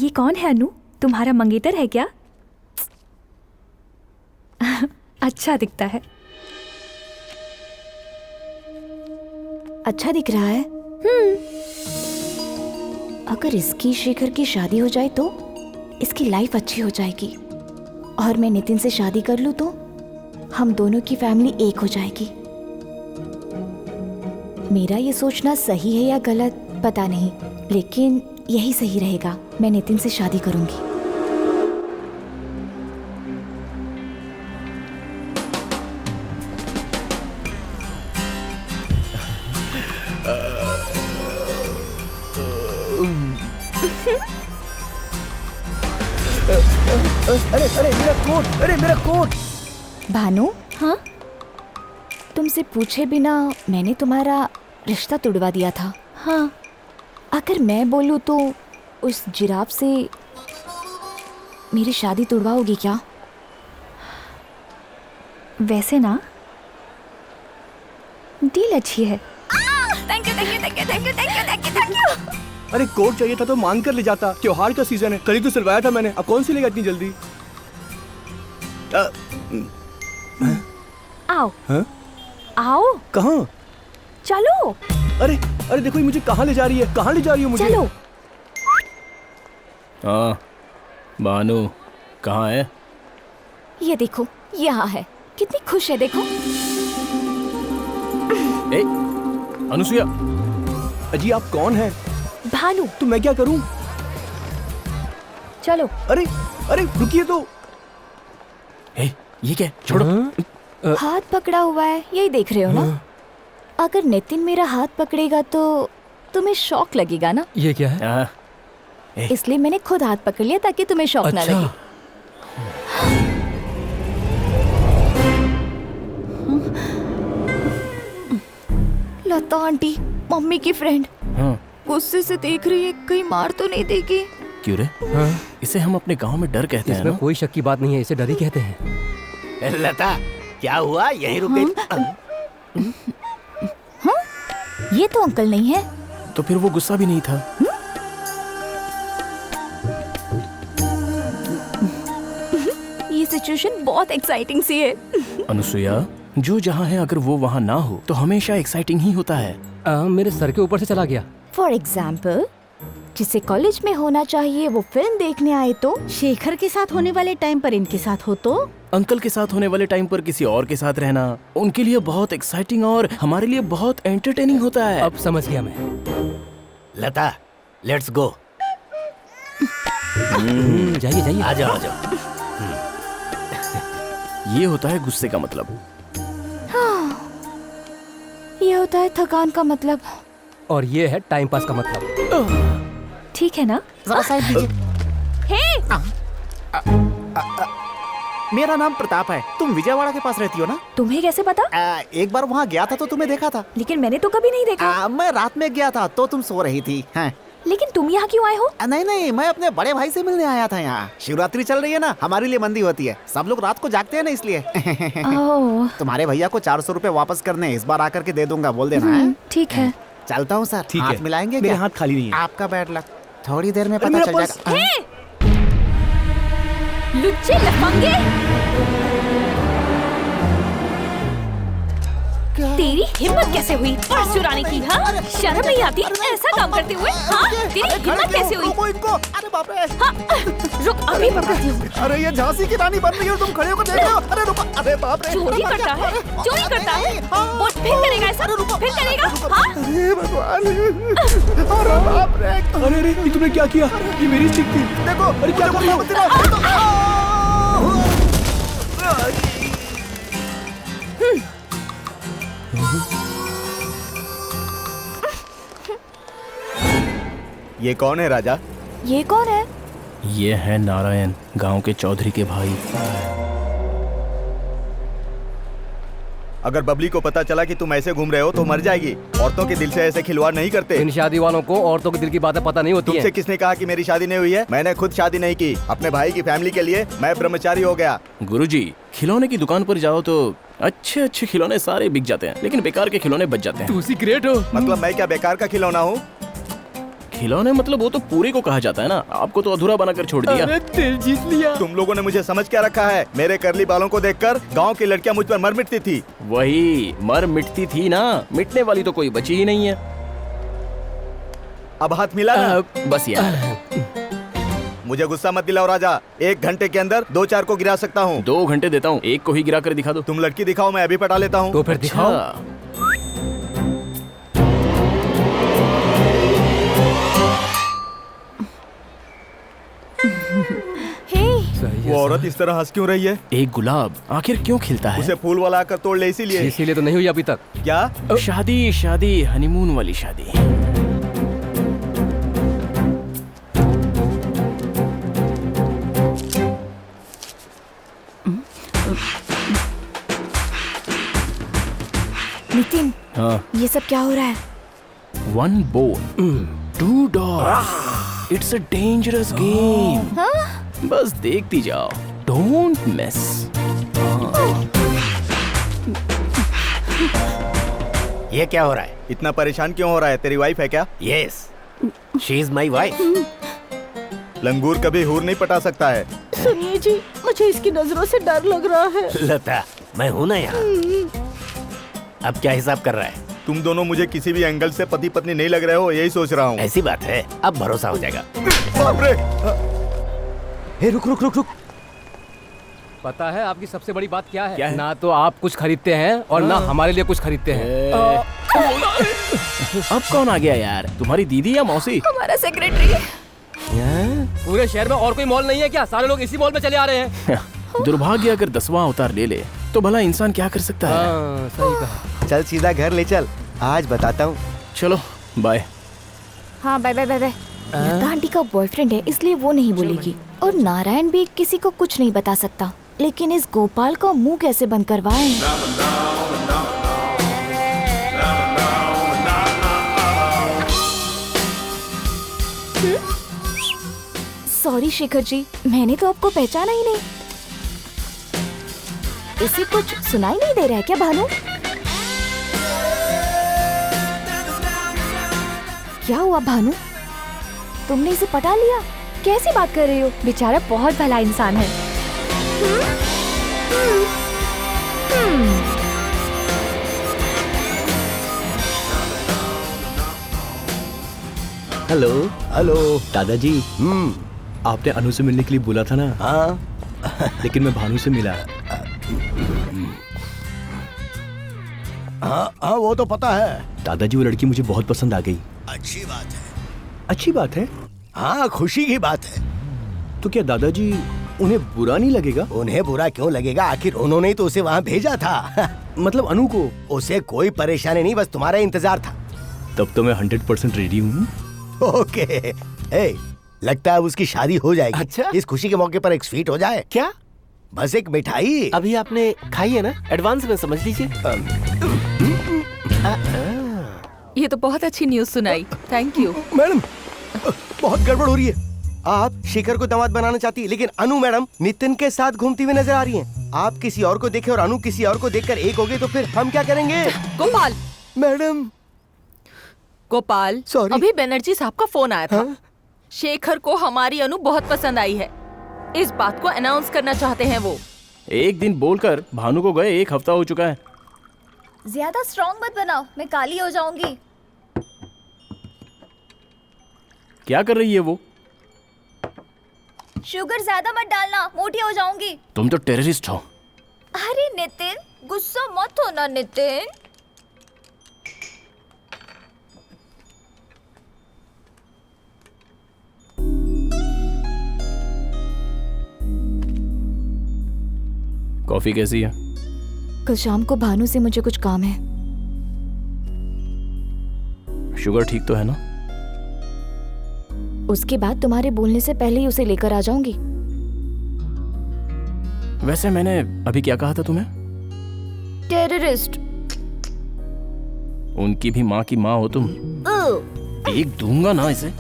ये कौन है अनु? तुम्हारा मंगेतर है क्या? अच्छा दिखता है। अच्छा दिख रहा है। अगर इसकी शेखर की शादी हो जाए तो इसकी लाइफ अच्छी हो जाएगी, और मैं नितिन से शादी कर लूं तो हम दोनों की फैमिली एक हो जाएगी। मेरा ये सोचना सही है या गलत पता नहीं, लेकिन यही सही रहेगा। मैं नितिन से शादी करूंगी। अरे मेरा कोट, अरे मेरा कोट। भानु, हाँ? तुमसे पूछे बिना मैंने तुम्हारा रिश्ता तोड़वा दिया था। हाँ। अगर मैं बोलूं तो उस जिराफ से मेरी शादी तोड़वाओगी क्या? वैसे ना डील अच्छी है। Thank you thank you thank you thank you thank you thank you thank you. अरे कोट चाहिए था तो मांग कर ले जाता। त्योहार का सीजन है, कल ही तो सिलवाया था मैंने। अब कौन सी लेगा इतनी जल्दी? आओ। हाँ? आओ। कहाँ? चलो। अरे अरे देखो ये मुझे कहाँ ले जा रही है? कहाँ ले जा रही है मुझे? चलो। हाँ भानु कहाँ है? ये देखो यहाँ है। कितनी खुश है देखो। ए, अनुसुया। अजी आप कौन हैं? भानु। तो मैं क्या करूं? चलो। अरे अरे रुकिए तो। ए, ये क्या? छोड़ो। हाथ पकड़ा हुआ है, यही देख रहे हो ना? अगर नितिन मेरा हाथ पकड़ेगा तो तुम्हें शौक लगेगा ना? ये क्या है? इसलिए मैंने खुद हाथ पकड़ लिया ताकि तुम्हें शौक ना लगे। लता आंटी मम्मी की फ्रेंड गुस्से से देख रही है, कहीं मार तो नहीं देगी? क्यों रे? हाँ? इसे हम अपने गांव में डर कहते हैं इसमें ना? कोई शक की बात नहीं है, इसे डर ही कहते हैं। लता क्या हुआ? यहीं रुक गई? ये तो अंकल नहीं है। तो फिर वो गुस्सा भी नहीं था। ये सिचुएशन बहुत एक्साइटिंग सी है। अनुसुया, जो जहाँ है अगर वो वहाँ ना हो तो हमेशा एक्साइटिंग ही होता है। मेरे सर के ऊपर से चला गया। फॉर एग्जाम्पल, जिसे कॉलेज में होना चाहिए वो फिल्म देखने आए तो शेखर के साथ होने वाले टाइम पर इनके साथ हो तो अंकल के साथ होने वाले टाइम पर किसी और के साथ रहना उनके लिए बहुत एक्साइटिंग और हमारे लिए बहुत एंटरटेनिंग होता है। अब समझ गया मैं। लता लेट्स गो। जाइए जाइए। आ जाओ आ जाओ। ये होता है गुस्से का मतलब। ये होता है थकान का मतलब। और ये है टाइम पास का मतलब। ठीक है ना? जरा साइड दीजिए। मेरा नाम प्रताप है। तुम विजयवाड़ा के पास रहती हो ना? तुम्हें कैसे पता? एक बार वहाँ गया था तो तुम्हें देखा था। लेकिन मैंने तो कभी नहीं देखा। मैं रात में गया था तो तुम सो रही थी। हाँ। लेकिन तुम यहाँ क्यों आए हो? नहीं नहीं, मैं अपने बड़े भाई से मिलने आया था यहाँ। शिवरात्रि चल रही है ना, हमारे लिए मंदी होती है। सब लोग रात को जागते हैं ना, इसलिए। ओह। तुम्हारे भैया को 400 रुपए वापस करने, इस बार आकर के दे दूंगा, बोल देना है। ठीक है। चलता हूँ सर। ठीक है। हाथ मिलाएंगे मेरे क्या? हाथ खाली नहीं है। आपका बैड लक। थोड़ी देर में अरे पता मेरा चल पर्स। जाएगा। लुच्चे लफंगे, तेरी हिम्मत कैसे हुई पर्स चुराने की? हाँ, शर्म नहीं आती ऐसा काम करते हुए? हाँ, तेरी हिम्मत कैसे हुई? रोको इनको। अरे बाप रे। हाँ, रुक अभी पकड़ती हूँ। अरे ये झांसी की रानी बन रही है और तुम खड़े होकर देख रहे हो। अरे रुको। अरे बाप रे। चोरी करता है, चोरी करता है। बोल फिर करेगा ऐसा? फिर करेगा? हाँ? अरे भगवान। अरे बाप रे। अरे अरे ये तुमने क्या किया? ये मेरी स्टिक थी। देखो अरे क्या कर रही हो? ये कौन है राजा? ये कौन है? ये है नारायण, गांव के चौधरी के भाई। अगर बबली को पता चला कि तुम ऐसे घूम रहे हो तो मर जाएगी। औरतों के दिल से ऐसे खिलवाड़ नहीं करते। इन शादी वालों को औरतों के दिल की बातें पता नहीं होती तुमसे हैं। किसने कहा कि मेरी शादी नहीं हुई है? मैंने खुद शादी नहीं की। अपने भाई की फैमिली के लिए मैं ब्रह्मचारी हो गया। गुरुजी, खिलौने की दुकान पर जाओ तो अच्छे अच्छे खिलौने सारे बिक जाते हैं, लेकिन बेकार के खिलौने बच जाते हैं। तू सी ग्रेट हो। मतलब मैं क्या बेकार का खिलौना हूँ? खिलौने मतलब वो तो पूरे को कहा जाता है ना, आपको तो अधूरा बनाकर छोड़ दिया। अरे दिल जीत लिया। तुम लोगों ने मुझे समझ क्या रखा है? मेरे करली बालों को देखकर गांव की लड़कियां मुझ पर मर मिटती थी। वही मर मिटती थी ना, मिटने वाली तो कोई बची ही नहीं है। अब हाथ मिला ना? बस यार। मुझे गुस्सा मत दिलाओ राजा, 1 घंटे के अंदर 2-4 को गिरा सकता हूँ। 2 घंटे देता हूँ, एक को ही गिरा कर दिखा दो। तुम लड़की दिखाओ, मैं अभी पटा लेता हूँ। तो फिर दिखाओ। वो औरत इस तरह हंस क्यों रही है? एक गुलाब आखिर क्यों खिलता है? उसे फूल वाला आकर तोड़ ले इसीलिए। इसीलिए तो नहीं हुई अभी तक। क्या? शादी शादी हनीमून वाली शादी। नितिन, हाँ। ये सब क्या हो रहा है? 1 bone 2 dogs, it's a dangerous game. बस देखती जाओ, डोंट मिस। ये क्या हो रहा है? इतना परेशान क्यों हो रहा है? तेरी वाइफ है क्या? Yes, she is my wife. लंगूर कभी हूर नहीं पटा सकता है। सुनिए जी, मुझे इसकी नजरों से डर लग रहा है। लता, मैं हूं ना यहाँ। अब क्या हिसाब कर रहा है? तुम दोनों मुझे किसी भी एंगल से पति पत्नी नहीं लग रहे हो, यही सोच रहा हूँ। ऐसी बात है, अब भरोसा हो जाएगा। बाप रे! हे रुक रुक रुक रुक। पता है आपकी सबसे बड़ी बात क्या है? क्या है? ना तो आप कुछ खरीदते हैं और ना हमारे लिए कुछ खरीदते हैं। अब कौन आ गया यार? तुम्हारी दीदी या मौसी? हमारा सेक्रेटरी। पूरे शहर में और कोई मॉल नहीं है क्या? सारे लोग इसी मॉल में चले आ रहे हैं। दुर्भाग्य अगर 10वां अवतार ले ले तो भला इंसान क्या कर सकता है? हाँ, सही कहा। चल सीधा घर ले चल, आज बताता हूँ। चलो बाय। हाँ बाय बाय बाय बाय। लता आंटी का बॉयफ्रेंड है इसलिए वो नहीं बोलेगी, और नारायण भी किसी को कुछ नहीं बता सकता, लेकिन इस गोपाल का मुंह कैसे बंद करवाएं? सॉरी शेखर जी, मैंने तो आपको पहचाना ही नहीं। इसे कुछ सुनाई नहीं दे रहा है क्या भानु? क्या हुआ भानु, तुमने इसे पटा लिया? कैसी बात कर रही हो? बेचारा बहुत भला इंसान है। Hello hello. दादाजी, आपने अनु से मिलने के लिए बोला था ना? हाँ लेकिन मैं भानु से मिला। हाँ, वो तो पता है। दादाजी, वो लड़की मुझे बहुत पसंद आ गई। अच्छी बात है। अच्छी बात है? हाँ, खुशी की बात है। तो क्या दादाजी उन्हें बुरा नहीं लगेगा? उन्हें बुरा क्यों लगेगा? आखिर उन्होंने ही तो उसे वहाँ भेजा था। मतलब अनु को? उसे कोई परेशानी नहीं, बस तुम्हारा इंतजार था। तब तो मैं 100% रेडी हूँ। ओके। ए, लगता है उसकी शादी हो जाएगी। अच्छा? इस खुशी के मौके पर एक स्वीट हो जाए। क्या? बस एक मिठाई। अभी आपने खाई है ना? एडवांस में समझ लीजिए। ये तो बहुत अच्छी न्यूज़ सुनाई, थैंक यू। मैडम, बहुत गड़बड़ हो रही है। आप शेखर को दामाद बनाना चाहती है, लेकिन अनु मैडम नितिन के साथ घूमती हुई नजर आ रही हैं। आप किसी और को देखे और अनु किसी और को देखकर एक हो गए तो फिर हम क्या करेंगे? Gopal, madam Gopal, Sorry। अभी बनर्जी साहब का फोन आया था। हाँ? शेखर को हमारी अनु बहुत पसंद आई है, इस बात को अनाउंस करना चाहते हैं वो। एक दिन बोलकर भानु को गए 1 हफ्ता हो चुका है। ज्यादा स्ट्रॉन्ग मत बनाओ, मैं काली हो जाऊंगी। क्या कर रही है वो? शुगर ज्यादा मत डालना, मोटी हो जाऊंगी। तुम तो टेररिस्ट हो। अरे नितिन, गुस्सा मत हो ना नितिन। कॉफी कैसी है? कल शाम को भानु से मुझे कुछ काम है। शुगर ठीक तो है ना? उसके बाद तुम्हारे बोलने से पहले ही उसे लेकर आ जाऊंगी। वैसे मैंने अभी क्या कहा था तुम्हें? टेररिस्ट। उनकी भी माँ की माँ हो तुम। एक दूंगा ना इसे।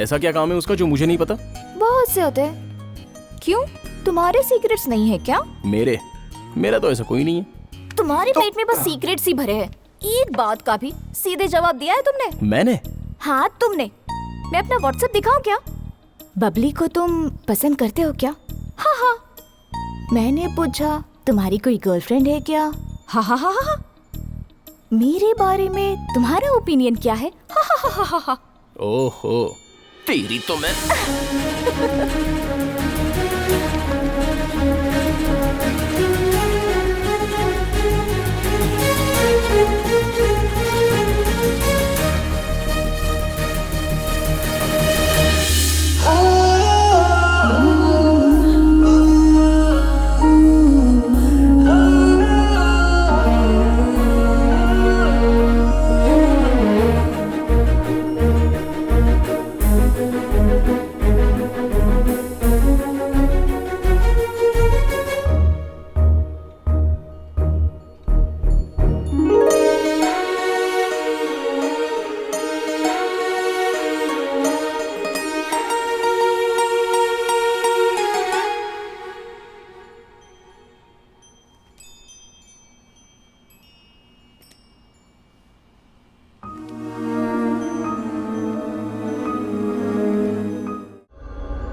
ऐसा क्या काम है उसका जो मुझे नहीं पता? बहुत से होते हैं। क्यों, तुम्हारे सीक्रेट्स नहीं है क्या? मेरा तो ऐसा कोई नहीं है। तुम्हारे पेट में बस सीक्रेट्स ही भरे हैं। एक बात का भी सीधे जवाब दिया है तुमने? मैंने? हाँ तुमने। मैं अपना व्हाट्सएप दिखाऊं क्या? बबली को तुम पसंद करते हो क्या? हाँ हाँ। मैंने पूछा तुम्हारी कोई गर्लफ्रेंड है क्या? हाँ हाँ हाँ हाँ। मेरे बारे में तुम्हारा ओपिनियन क्या है? हाँ हाँ हाँ हाँ हाँ। ओहो, तेरी तो मैं।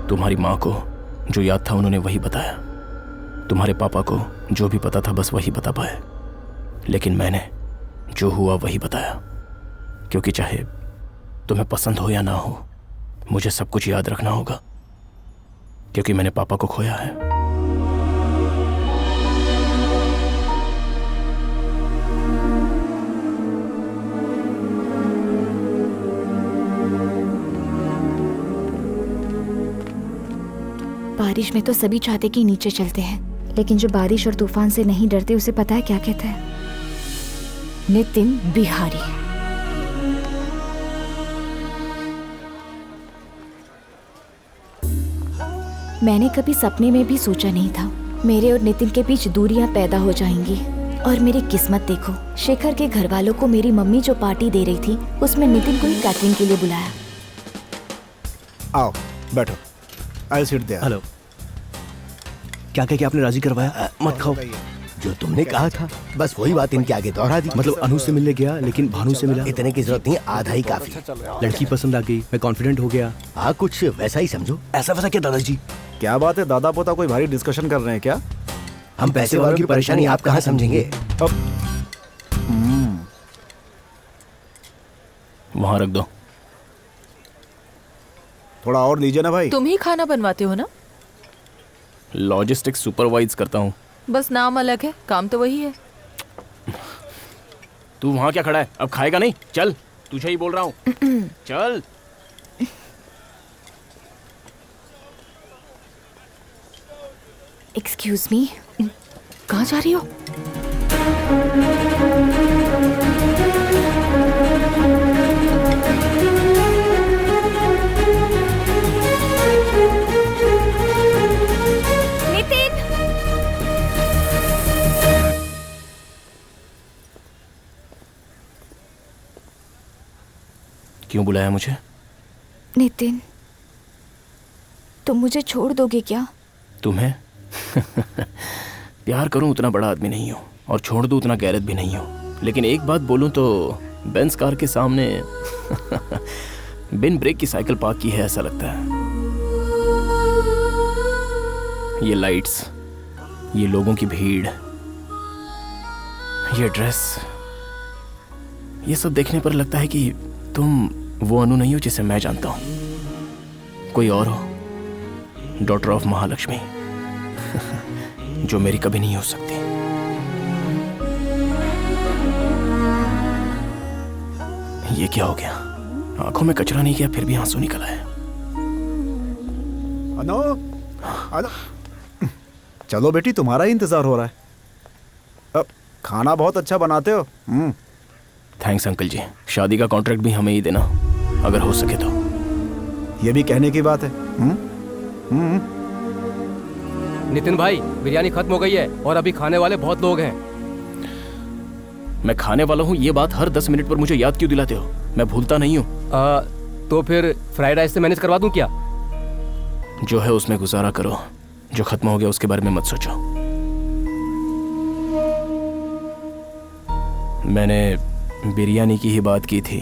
तुम्हारी माँ को जो याद था उन्होंने वही बताया, तुम्हारे पापा को जो भी पता था बस वही बता पाए, लेकिन मैंने जो हुआ वही बताया, क्योंकि चाहे तुम्हें पसंद हो या ना हो मुझे सब कुछ याद रखना होगा, क्योंकि मैंने पापा को खोया है। बारिश में तो सभी चाहते कि नीचे चलते हैं, लेकिन जो बारिश और तूफान से नहीं डरते उसे पता है क्या कहते हैं? नितिन बिहारी। मैंने कभी सपने में भी सोचा नहीं था मेरे और नितिन के बीच दूरियां पैदा हो जाएंगी। और मेरी किस्मत देखो, शेखर के घर वालों को मेरी मम्मी जो पार्टी दे रही थी उसमें नितिन को ही कैटरिंग के लिए बुलाया। आओ बैठो। आई सीट दे। हेलो। क्या कह के आपने राजी करवाया? मत खाओ। जो तुमने कहा था बस वही बात इनके आगे दोहरा दी। मतलब अनु से मिलने गया लेकिन भानु से मिला। इतने की जरूरत नहीं, आधा ही काफी। लड़की पसंद आ गई, मैं कॉन्फिडेंट हो गया। हाँ कुछ वैसा ही समझो। ऐसा वैसा क्या दादाजी? क्या बात है, दादा पोता कोई भारी डिस्कशन कर रहे हैं क्या? हम पैसे वालों की परेशानी आप कहाँ समझेंगे? वहां रख दो। थोड़ा और दीजिए ना भाई। तुम ही खाना बनवाते हो ना? लॉजिस्टिक्स सुपरवाइज करता हूँ। बस नाम अलग है, काम तो वही है। तू वहां क्या खड़ा है? अब खाएगा नहीं? चल, तुझे ही बोल रहा हूँ। चल। एक्सक्यूज मी, कहाँ जा रही हो? नितिन। क्यों बुलाया मुझे? नितिन, तुम मुझे छोड़ दोगे क्या? तुम्हें? प्यार करूं उतना बड़ा आदमी नहीं हूं और छोड़ दूं उतना गैरत भी नहीं हूं, लेकिन एक बात बोलूं तो बेंज कार के सामने बिन ब्रेक की साइकिल पार्क की है ऐसा लगता है। ये लाइट्स, ये लोगों की भीड़, ये ड्रेस, ये सब देखने पर लगता है कि तुम वो अनु नहीं हो जिसे मैं जानता हूं, कोई और हो, डॉटर ऑफ महालक्ष्मी, जो मेरी कभी नहीं हो सकती। ये क्या हो गया? आंखों में कचरा नहीं गया फिर भी आंसू निकल आए। अनु, अनु, चलो बेटी, तुम्हारा ही इंतजार हो रहा है। अब खाना बहुत अच्छा बनाते हो। थैंक्स अंकल जी। शादी का कॉन्ट्रैक्ट भी हमें ही देना अगर हो सके तो। ये भी कहने की बात है। नितिन भाई, बिरयानी खत्म हो गई है और अभी खाने वाले बहुत लोग हैं। मैं खाने वाला हूँ, ये बात हर 10 मिनट पर मुझे याद क्यों दिलाते हो? मैं भूलता नहीं हूँ। तो फिर फ्राइड राइस से मैनेज करवा दूं क्या? जो है उसमें गुजारा करो, जो खत्म हो गया उसके बारे में मत सोचो। मैंने बिरयानी की ही बात की थी।